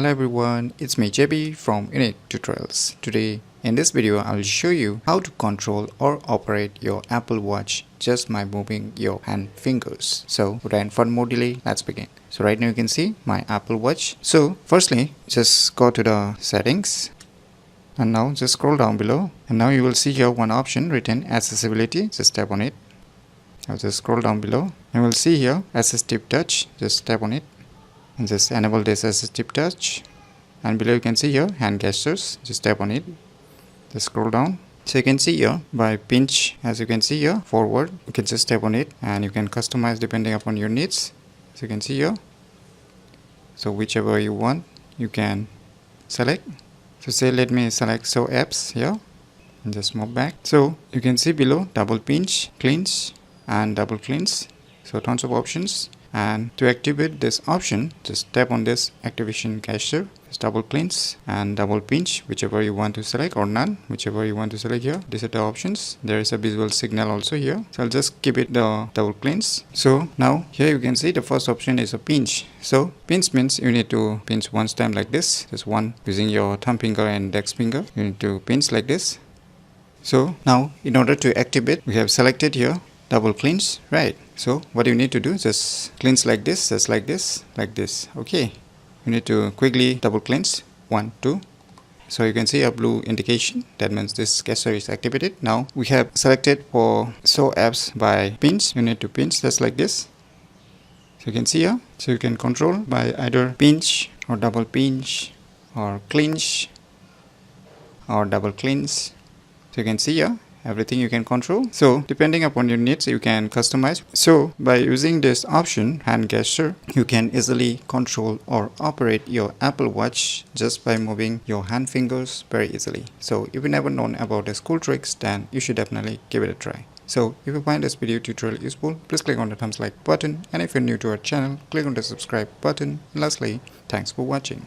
Hello everyone, it's me JB from UniqueTutorials. Today in this video I will show you how to control or operate your Apple Watch just by moving your hand fingers. So without further more delay, let's begin. So right now you can see my Apple Watch. So firstly just go to the settings and now just scroll down below and now you will see here one option written accessibility. Just tap on it. I'll just scroll down below and we'll see here assistive touch. Just tap on it and just enable this assistive touch, and below you can see here hand gestures. Just tap on it. Just scroll down. So you can see here by pinch, as you can see here forward, you can just tap on it and you can customize depending upon your needs. So you can see here, so whichever you want you can select. So say let me select show apps here and just move back. So you can see below double pinch, cleanse and double cleanse. So tons of options. And to activate this option, just tap on this activation gesture. Just double cleanse and double pinch, whichever you want to select, or none, whichever you want to select here. These are the options. There is a visual signal also here. So I'll just keep it the double cleanse. So now here you can see the first option is a pinch. So pinch means you need to pinch one time like this. Just one using your thumb finger and index finger. You need to pinch like this. So now in order to activate, we have selected here double cleanse, right? So what you need to do is just cleanse like this, just like this, like this. Okay, you need to quickly double cleanse 1 2. So you can see a blue indication, that means this gesture is activated. Now we have selected for show apps by pinch. You need to pinch just like this. So you can see here, so you can control by either pinch or double pinch or clinch or double cleanse. So you can see here everything you can control. So depending upon your needs you can customize. So by using this option hand gesture, you can easily control or operate your Apple Watch just by moving your hand fingers very easily. So if you never known about these cool tricks, then you should definitely give it a try. So if you find this video tutorial useful, please click on the thumbs like button, and if you're new to our channel, click on the subscribe button. And lastly, thanks for watching.